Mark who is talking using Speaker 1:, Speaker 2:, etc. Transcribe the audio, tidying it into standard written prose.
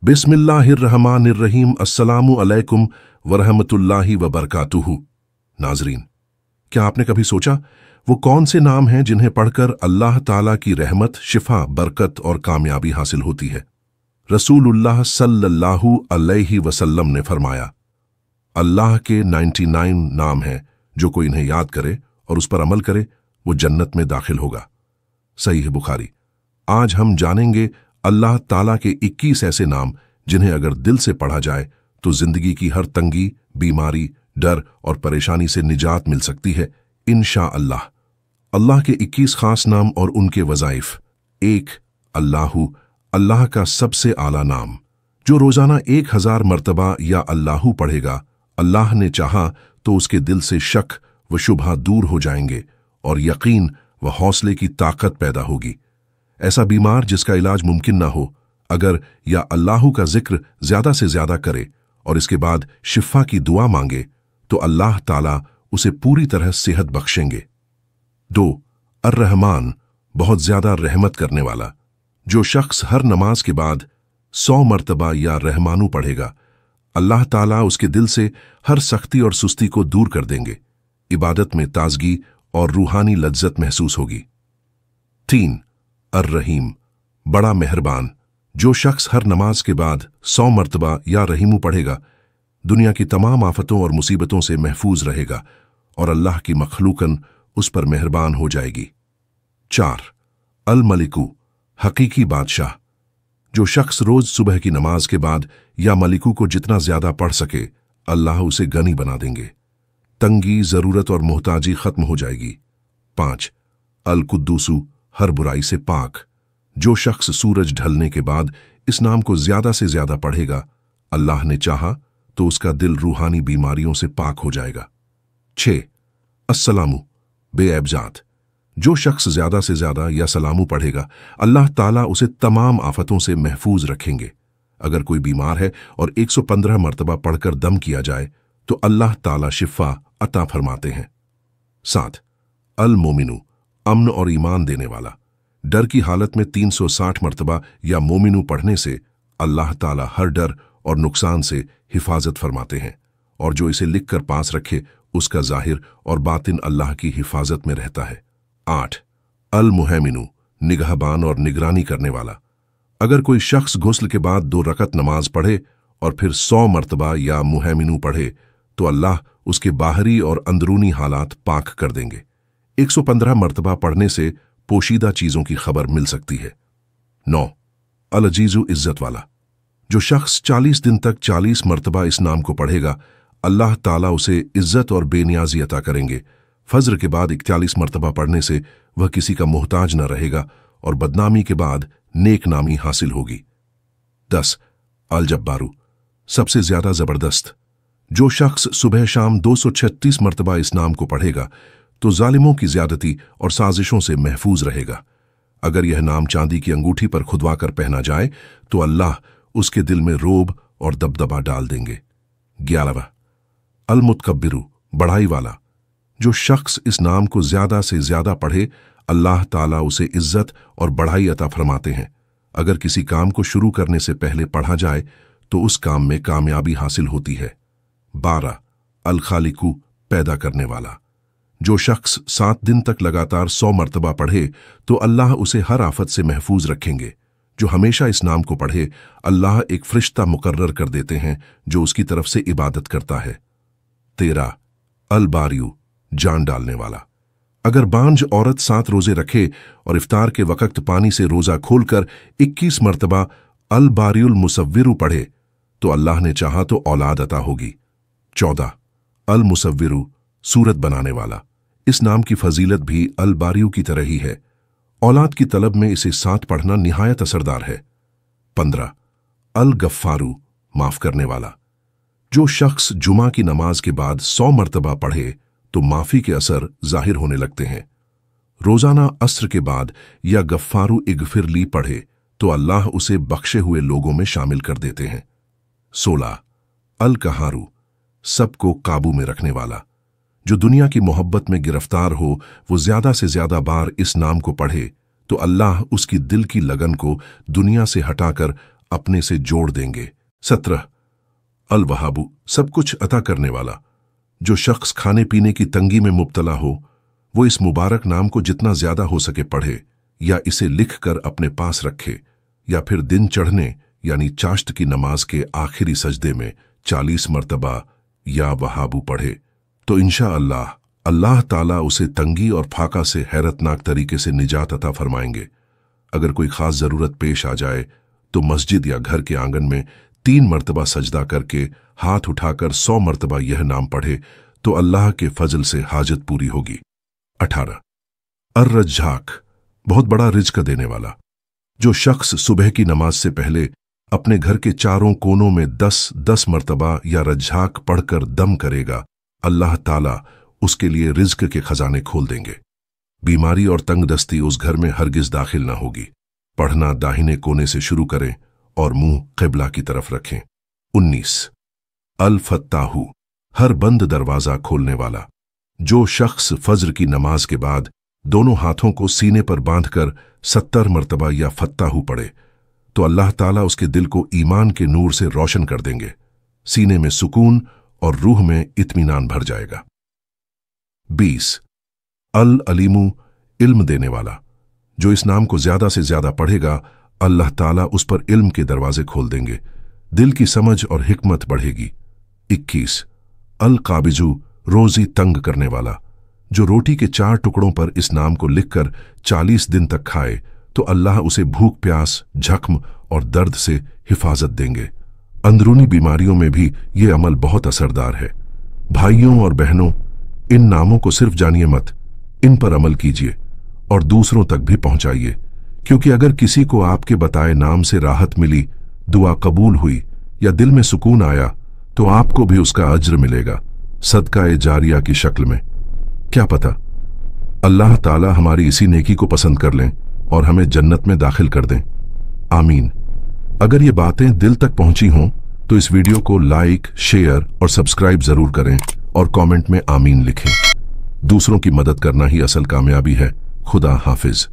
Speaker 1: बिस्मिल्लाहिर्रहमानिर्रहीम। अस्सलामु अलैकुम वरहमतुल्लाहि वबरकातुहू। नाजरीन, क्या आपने कभी सोचा वो कौन से नाम हैं जिन्हें पढ़कर अल्लाह ताला की रहमत, शिफा, बरकत और कामयाबी हासिल होती है? रसूलुल्लाह सल्लल्लाहु अलैहि वसल्लम ने फरमाया, अल्लाह के 99 नाम हैं, जो कोई इन्हें याद करे और उस पर अमल करे वो जन्नत में दाखिल होगा। सहीह बुखारी। आज हम जानेंगे अल्लाह ताला के 21 ऐसे नाम जिन्हें अगर दिल से पढ़ा जाए तो जिंदगी की हर तंगी, बीमारी, डर और परेशानी से निजात मिल सकती है इंशाअल्लाह। अल्लाह के 21 खास नाम और उनके वज़ाइफ। 1. अल्लाहू, अल्लाह का सबसे आला नाम। जो रोजाना 1000 मर्तबा या अल्लाहू पढ़ेगा, अल्लाह ने चाहा तो उसके दिल से शक व शुबहा दूर हो जाएंगे और यकीन व हौसले की ताकत पैदा होगी। ऐसा बीमार जिसका इलाज मुमकिन ना हो, अगर या अल्लाहू का जिक्र ज्यादा से ज्यादा करे और इसके बाद शिफा की दुआ मांगे तो अल्लाह ताला उसे पूरी तरह सेहत बख्शेंगे। 2. अर्रहमान, बहुत ज्यादा रहमत करने वाला। जो शख्स हर नमाज के बाद 100 मर्तबा या रहमानू पढ़ेगा, अल्लाह ताला उसके दिल से हर सख्ती और सुस्ती को दूर कर देंगे। इबादत में ताजगी और रूहानी लज्जत महसूस होगी। 3. अर्रहीम, बड़ा मेहरबान। जो शख्स हर नमाज के बाद 100 मर्तबा या रहीमू पढ़ेगा, दुनिया की तमाम आफतों और मुसीबतों से महफूज रहेगा और अल्लाह की मखलूकन उस पर मेहरबान हो जाएगी। 4. अल मलिकू, हकीकी बादशाह। जो शख्स रोज सुबह की नमाज के बाद या मलिकू को जितना ज्यादा पढ़ सके, अल्लाह उसे गनी बना देंगे। तंगी, जरूरत और मोहताजी खत्म हो जाएगी। 5. अल कुद्दूसू, हर बुराई से पाक। जो शख्स सूरज ढलने के बाद इस नाम को ज्यादा से ज्यादा पढ़ेगा, अल्लाह ने चाहा तो उसका दिल रूहानी बीमारियों से पाक हो जाएगा। 6. अस्सलामु, बेऐब जात। जो शख्स ज्यादा से ज्यादा या सलामू पढ़ेगा, अल्लाह ताला उसे तमाम आफतों से महफूज रखेंगे। अगर कोई बीमार है और 115 मर्तबा पढ़कर दम किया जाए तो अल्लाह ताला शिफा अता फरमाते हैं। 7. अल मोमिनू, अमन और ईमान देने वाला। डर की हालत में 360 मर्तबा या मोमिनू पढ़ने से अल्लाह ताला हर डर और नुकसान से हिफाजत फरमाते हैं और जो इसे लिखकर पास रखे उसका जाहिर और बातिन अल्लाह की हिफाजत में रहता है। 8. अल मुहैमिनू, निगहबान और निगरानी करने वाला। अगर कोई शख्स गुस्ल के बाद 2 रकत नमाज पढ़े और फिर 100 मर्तबा या मुहैमिनू पढ़े तो अल्लाह उसके बाहरी और अंदरूनी हालात पाक कर देंगे। 115 मर्तबा पढ़ने से पोशीदा चीजों की खबर मिल सकती है। 9. अल अजीजु, इज्जत वाला। जो शख्स 40 दिन तक 40 मर्तबा इस नाम को पढ़ेगा, अल्लाह ताला उसे इज्जत और बेनियाजी अता करेंगे। फज्र के बाद 41 मर्तबा पढ़ने से वह किसी का मोहताज न रहेगा और बदनामी के बाद नेक नामी हासिल होगी। 10. अल जब्बारू, सबसे ज्यादा जबरदस्त। जो शख्स सुबह शाम 236 मर्तबा इस नाम को पढ़ेगा तो जालिमों की ज्यादती और साजिशों से महफूज रहेगा। अगर यह नाम चांदी की अंगूठी पर खुदवा कर पहना जाए तो अल्लाह उसके दिल में रोब और दबदबा डाल देंगे। 11. अल मुतकब्बिरू, बढ़ाई वाला। जो शख्स इस नाम को ज्यादा से ज्यादा पढ़े, अल्लाह ताला उसे इज्जत और बढ़ाई अता फरमाते हैं। अगर किसी काम को शुरू करने से पहले पढ़ा जाए तो उस काम में कामयाबी हासिल होती है। 12. अल खालिकू, पैदा करने वाला। जो शख्स 7 दिन तक लगातार 100 मर्तबा पढ़े तो अल्लाह उसे हर आफत से महफूज रखेंगे। जो हमेशा इस नाम को पढ़े, अल्लाह एक फरिश्ता मुकर्रर कर देते हैं जो उसकी तरफ से इबादत करता है। 13. अल बारियू, जान डालने वाला। अगर बांझ औरत 7 रोजे रखे और इफ्तार के वक्त पानी से रोजा खोलकर 21 मर्तबा अल बारियुल मुसव्विरू पढ़े तो अल्लाह ने चाहा तो औलाद अता होगी। 14. अल मुसव्विरू, सूरत बनाने वाला। इस नाम की फजीलत भी अल बारियू की तरह ही है। औलाद की तलब में इसे 7 पढ़ना निहायत असरदार है। 15. अल गफ्फारू, माफ करने वाला। जो शख्स जुमा की नमाज के बाद 100 मर्तबा पढ़े तो माफी के असर जाहिर होने लगते हैं। रोजाना अस्र के बाद या गफ्फारू इगफिर ली पढ़े तो अल्लाह उसे बख्शे हुए लोगों में शामिल कर देते हैं। 16. अल कहारू, सबको काबू में रखने वाला। जो दुनिया की मोहब्बत में गिरफ्तार हो वो ज्यादा से ज्यादा बार इस नाम को पढ़े तो अल्लाह उसकी दिल की लगन को दुनिया से हटाकर अपने से जोड़ देंगे। 17 अल वहाबु, सब कुछ अता करने वाला। जो शख्स खाने पीने की तंगी में मुब्तला हो वो इस मुबारक नाम को जितना ज्यादा हो सके पढ़े या इसे लिख कर अपने पास रखे, या फिर दिन चढ़ने यानी चाश्त की नमाज के आखिरी सजदे में 40 मरतबा या वहाबू पढ़े तो इंशाअल्लाह अल्लाह ताला उसे तंगी और फाका से हैरतनाक तरीके से निजात अता फरमाएंगे। अगर कोई खास जरूरत पेश आ जाए तो मस्जिद या घर के आंगन में 3 मरतबा सजदा करके हाथ उठाकर 100 मरतबा यह नाम पढ़े तो अल्लाह के फजल से हाजत पूरी होगी। 18 अर्रज्जाक, बहुत बड़ा रिज्क देने वाला। जो शख्स सुबह की नमाज से पहले अपने घर के चारों कोनों में 10-10 मरतबा या रज्जाक पढ़कर दम करेगा, अल्लाह ताला उसके लिए रिज्क के खजाने खोल देंगे। बीमारी और तंगदस्ती उस घर में हरगिज दाखिल ना होगी। पढ़ना दाहिने कोने से शुरू करें और मुंह क़िबला की तरफ रखें। 19 अल फत्ताहू, हर बंद दरवाजा खोलने वाला। जो शख्स फज्र की नमाज के बाद दोनों हाथों को सीने पर बांधकर 70 मरतबा या फत्ताहू पढ़े तो अल्लाह ताला उसके दिल को ईमान के नूर से रोशन कर देंगे। सीने में सुकून और रूह में इत्मीनान भर जाएगा। 20 अल अलीमू, इल्म देने वाला। जो इस नाम को ज्यादा से ज्यादा पढ़ेगा अल्लाह ताला उस पर इल्म के दरवाजे खोल देंगे, दिल की समझ और हिकमत बढ़ेगी। 21 अल काबिजू, रोजी तंग करने वाला। जो रोटी के 4 टुकड़ों पर इस नाम को लिखकर 40 दिन तक खाए तो अल्लाह उसे भूख प्यास, जख्म और दर्द से हिफाजत देंगे। अंदरूनी बीमारियों में भी ये अमल बहुत असरदार है। भाइयों और बहनों, इन नामों को सिर्फ जानिए मत, इन पर अमल कीजिए और दूसरों तक भी पहुंचाइए, क्योंकि अगर किसी को आपके बताए नाम से राहत मिली, दुआ कबूल हुई या दिल में सुकून आया तो आपको भी उसका अज्र मिलेगा, सदका-ए जारिया की शक्ल में। क्या पता अल्लाह ताला हमारी इसी नेकी को पसंद कर लें और हमें जन्नत में दाखिल कर दें। आमीन। अगर ये बातें दिल तक पहुंची हों तो इस वीडियो को लाइक, शेयर और सब्सक्राइब जरूर करें और कमेंट में आमीन लिखें। दूसरों की मदद करना ही असल कामयाबी है। खुदा हाफिज।